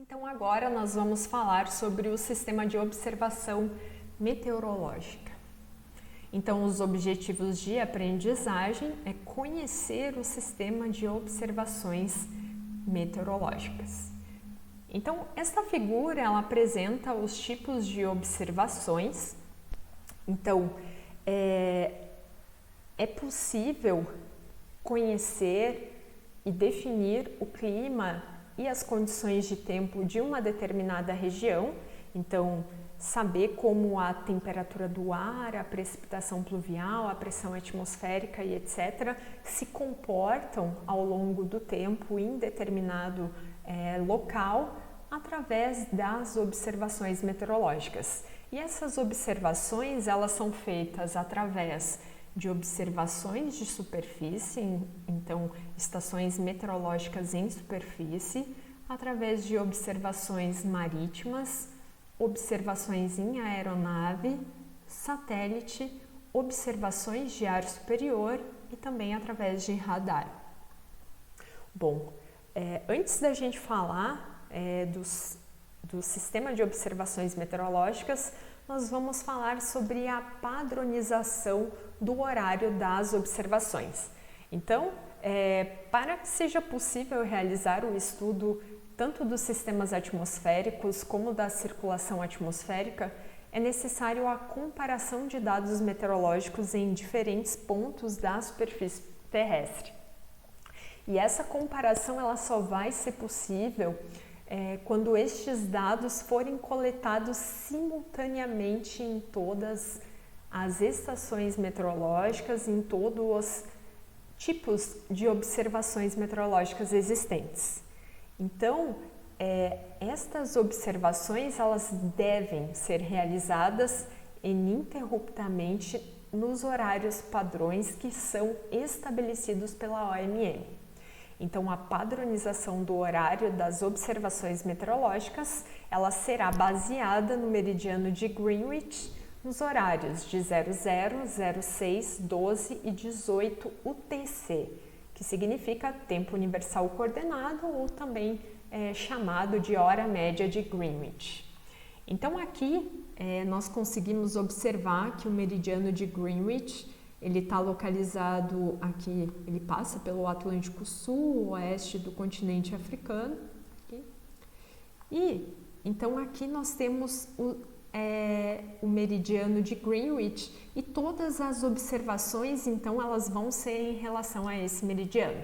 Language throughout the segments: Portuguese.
Então agora nós vamos falar sobre o sistema de observação meteorológica. Então os objetivos de aprendizagem é conhecer o sistema de observações meteorológicas. Então esta figura ela apresenta os tipos de observações. Então é possível conhecer e definir o clima e as condições de tempo de uma determinada região, então saber como a temperatura do ar, a precipitação pluvial, a pressão atmosférica e etc. se comportam ao longo do tempo em determinado local através das observações meteorológicas. E essas observações elas são feitas através de observações de superfície, então estações meteorológicas em superfície, através de observações marítimas, observações em aeronave, satélite, observações de ar superior e também através de radar. Bom, antes da gente falar do sistema de observações meteorológicas, nós vamos falar sobre a padronização do horário das observações. Então, para que seja possível realizar o estudo tanto dos sistemas atmosféricos como da circulação atmosférica, é necessário a comparação de dados meteorológicos em diferentes pontos da superfície terrestre. E essa comparação ela só vai ser possível quando estes dados forem coletados simultaneamente em todas as estações meteorológicas, em todos os tipos de observações meteorológicas existentes. Então, estas observações elas devem ser realizadas ininterruptamente nos horários padrões que são estabelecidos pela OMM. Então, a padronização do horário das observações meteorológicas, ela será baseada no meridiano de Greenwich, nos horários de 00, 06, 12 e 18 UTC, que significa Tempo Universal Coordenado ou também chamado de Hora Média de Greenwich. Então, aqui nós conseguimos observar que o meridiano de Greenwich ele está localizado aqui, ele passa pelo Atlântico Sul, oeste do continente africano. Aqui. E então aqui nós temos o meridiano de Greenwich e todas as observações então elas vão ser em relação a esse meridiano.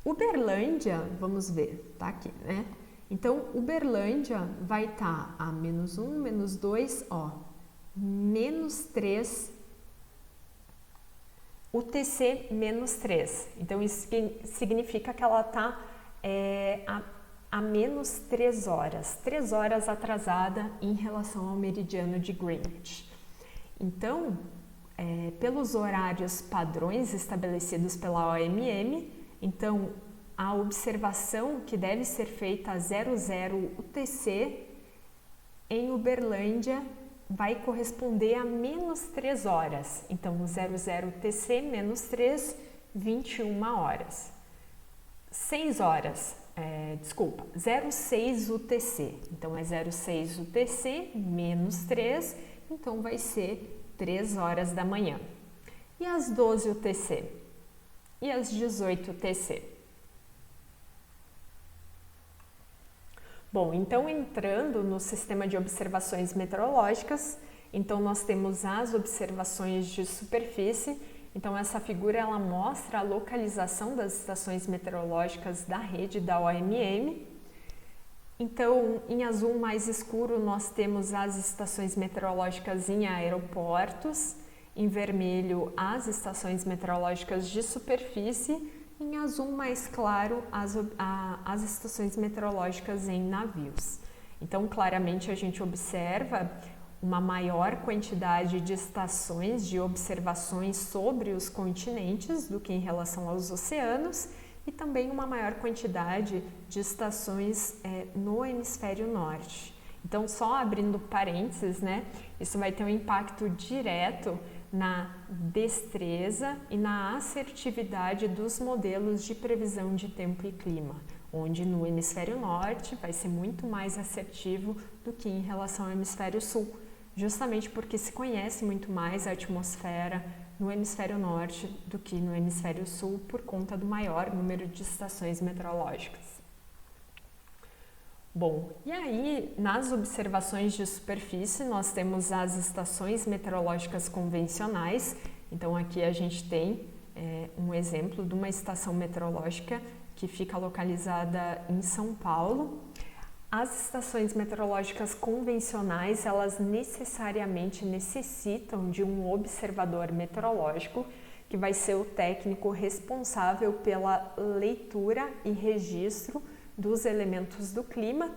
Uberlândia, vamos ver, tá aqui, né? Então Uberlândia vai estar a -1, -2, -3 UTC -3. Então isso significa que ela está a -3 horas, 3 horas atrasada em relação ao meridiano de Greenwich. Então, pelos horários padrões estabelecidos pela OMM, então a observação que deve ser feita a 00 UTC em Uberlândia vai corresponder a -3 horas. Então, 00 UTC -3, 21 horas. 6 horas, 06 UTC. Então, é 06 UTC -3, então vai ser 3 horas da manhã. E as 12 UTC? E as 18 UTC? Bom, então entrando no sistema de observações meteorológicas, então nós temos as observações de superfície. Então essa figura ela mostra a localização das estações meteorológicas da rede da OMM. Então em azul mais escuro nós temos as estações meteorológicas em aeroportos, em vermelho as estações meteorológicas de superfície, em azul mais claro as estações meteorológicas em navios. Então claramente a gente observa uma maior quantidade de estações de observações sobre os continentes do que em relação aos oceanos e também uma maior quantidade de estações no hemisfério norte. Então, só abrindo parênteses, né, isso vai ter um impacto direto na destreza e na assertividade dos modelos de previsão de tempo e clima. onde no hemisfério norte vai ser muito mais assertivo do que em relação ao hemisfério sul, justamente porque se conhece muito mais a atmosfera no hemisfério norte do que no hemisfério sul por conta do maior número de estações meteorológicas. Bom, e aí nas observações de superfície nós temos as estações meteorológicas convencionais. Então aqui a gente tem um exemplo de uma estação meteorológica que fica localizada em São Paulo. As estações meteorológicas convencionais, elas necessariamente necessitam de um observador meteorológico, que vai ser o técnico responsável pela leitura e registro dos elementos do clima.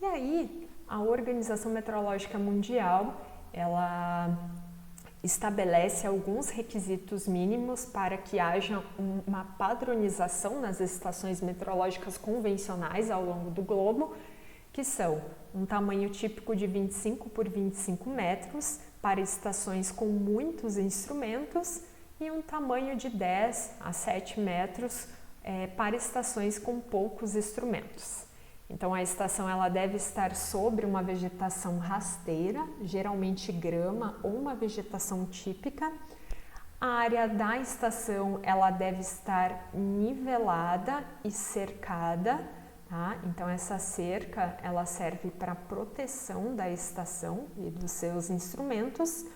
E aí, a Organização Meteorológica Mundial, ela estabelece alguns requisitos mínimos para que haja uma padronização nas estações meteorológicas convencionais ao longo do globo, que são um tamanho típico de 25 por 25 metros para estações com muitos instrumentos e um tamanho de 10 a 7 metros para estações com poucos instrumentos. Então a estação ela deve estar sobre uma vegetação rasteira, geralmente grama ou uma vegetação típica. A área da estação ela deve estar nivelada e cercada, tá? Então essa cerca ela serve para proteção da estação e dos seus instrumentos.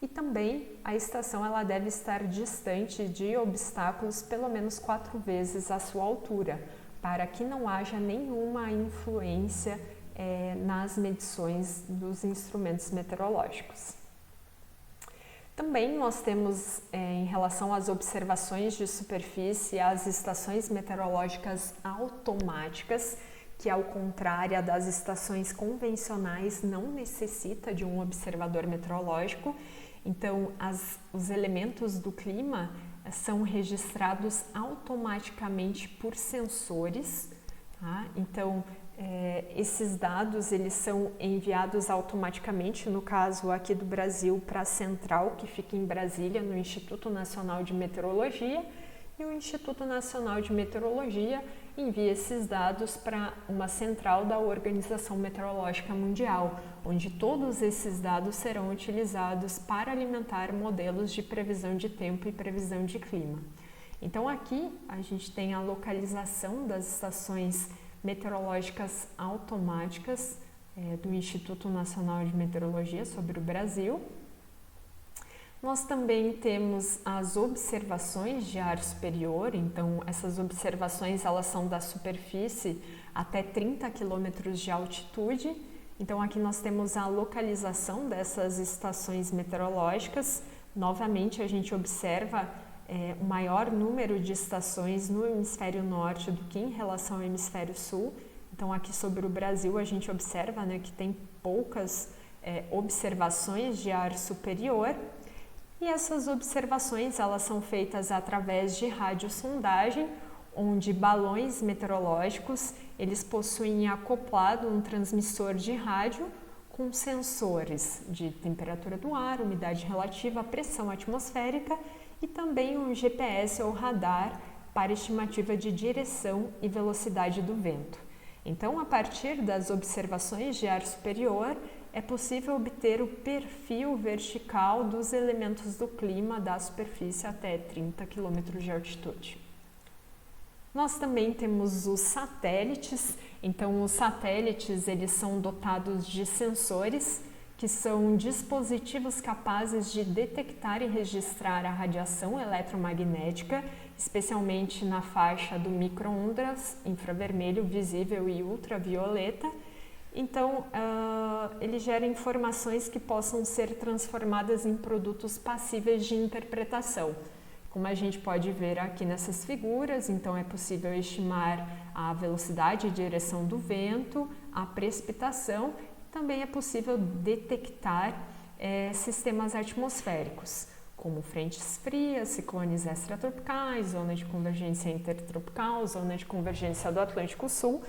E também a estação ela deve estar distante de obstáculos pelo menos 4 vezes a sua altura, para que não haja nenhuma influência nas medições dos instrumentos meteorológicos. Também nós temos, em relação às observações de superfície, as estações meteorológicas automáticas, que ao contrário das estações convencionais não necessita de um observador meteorológico. Então, os elementos do clima são registrados automaticamente por sensores, tá? Então, esses dados eles são enviados automaticamente, no caso aqui do Brasil, para a central que fica em Brasília, no Instituto Nacional de Meteorologia, e o Instituto Nacional de Meteorologia envia esses dados para uma central da Organização Meteorológica Mundial, onde todos esses dados serão utilizados para alimentar modelos de previsão de tempo e previsão de clima. Então aqui a gente tem a localização das estações meteorológicas automáticas do Instituto Nacional de Meteorologia sobre o Brasil. Nós também temos as observações de ar superior. Então essas observações elas são da superfície até 30 km de altitude. Então aqui nós temos a localização dessas estações meteorológicas. Novamente a gente observa o maior número de estações no hemisfério norte do que em relação ao hemisfério sul. Então aqui sobre o Brasil a gente observa, né, que tem poucas observações de ar superior. E essas observações elas são feitas através de radiosondagem, onde balões meteorológicos eles possuem acoplado um transmissor de rádio com sensores de temperatura do ar, umidade relativa, pressão atmosférica e também um GPS ou radar para estimativa de direção e velocidade do vento. Então, a partir das observações de ar superior, é possível obter o perfil vertical dos elementos do clima da superfície até 30 km de altitude. Nós também temos os satélites. Então, os satélites eles são dotados de sensores, que são dispositivos capazes de detectar e registrar a radiação eletromagnética, especialmente na faixa do micro-ondas, infravermelho, visível e ultravioleta. Então, ele gera informações que possam ser transformadas em produtos passíveis de interpretação. Como a gente pode ver aqui nessas figuras, então é possível estimar a velocidade e direção do vento, a precipitação, também é possível detectar sistemas atmosféricos, como frentes frias, ciclones extratropicais, zona de convergência intertropical, zona de convergência do Atlântico Sul,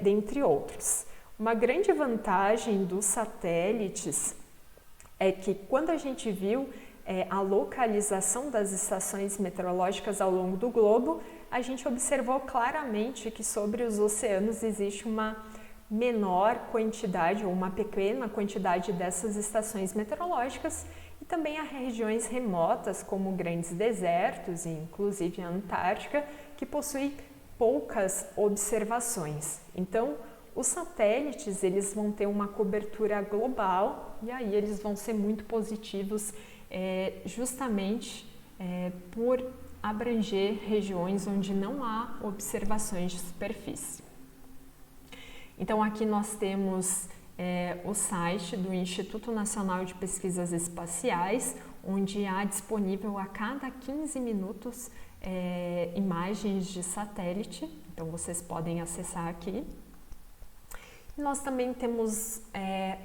dentre outros. Uma grande vantagem dos satélites é que quando a gente viu a localização das estações meteorológicas ao longo do globo, a gente observou claramente que sobre os oceanos existe uma menor quantidade ou uma pequena quantidade dessas estações meteorológicas e também há regiões remotas como grandes desertos e inclusive a Antártica que possuem poucas observações. Então, os satélites eles vão ter uma cobertura global e aí eles vão ser muito positivos justamente por abranger regiões onde não há observações de superfície. Então aqui nós temos o site do Instituto Nacional de Pesquisas Espaciais, onde há disponível a cada 15 minutos imagens de satélite, então vocês podem acessar aqui. Nós também temos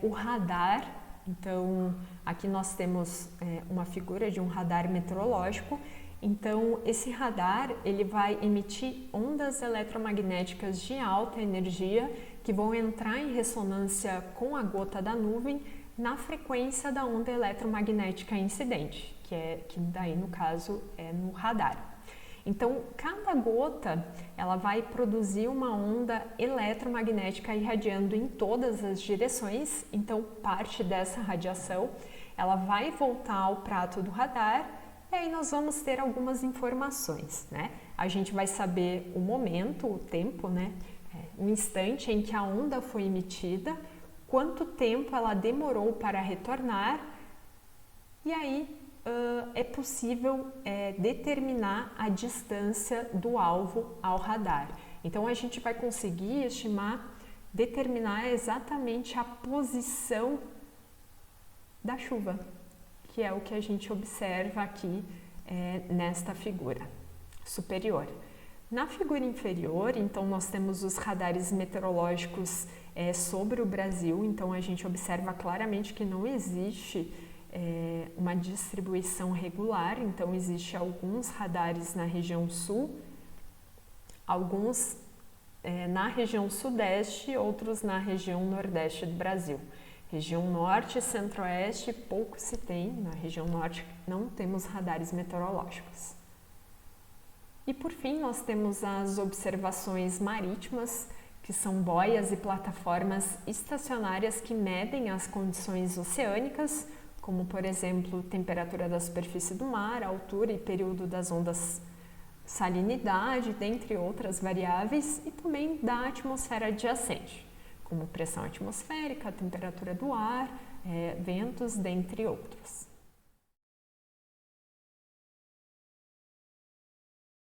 o radar, então aqui nós temos uma figura de um radar meteorológico. Então esse radar ele vai emitir ondas eletromagnéticas de alta energia que vão entrar em ressonância com a gota da nuvem na frequência da onda eletromagnética incidente, que daí no caso é no radar. Então, cada gota ela vai produzir uma onda eletromagnética irradiando em todas as direções. Então, parte dessa radiação ela vai voltar ao prato do radar e aí nós vamos ter algumas informações, né? A gente vai saber o momento, o tempo, né? O instante em que a onda foi emitida, quanto tempo ela demorou para retornar e aí é possível determinar a distância do alvo ao radar. Então a gente vai conseguir determinar exatamente a posição da chuva, que é o que a gente observa aqui nesta figura superior. Na figura inferior, então nós temos os radares meteorológicos sobre o Brasil, então a gente observa claramente que não existe uma distribuição regular, então existe alguns radares na região sul, alguns na região sudeste, outros na região nordeste do Brasil. Região norte e centro-oeste pouco se tem, na região norte não temos radares meteorológicos. E por fim nós temos as observações marítimas, que são boias e plataformas estacionárias que medem as condições oceânicas, como por exemplo, temperatura da superfície do mar, altura e período das ondas, salinidade, dentre outras variáveis, e também da atmosfera adjacente, como pressão atmosférica, temperatura do ar, ventos, dentre outros.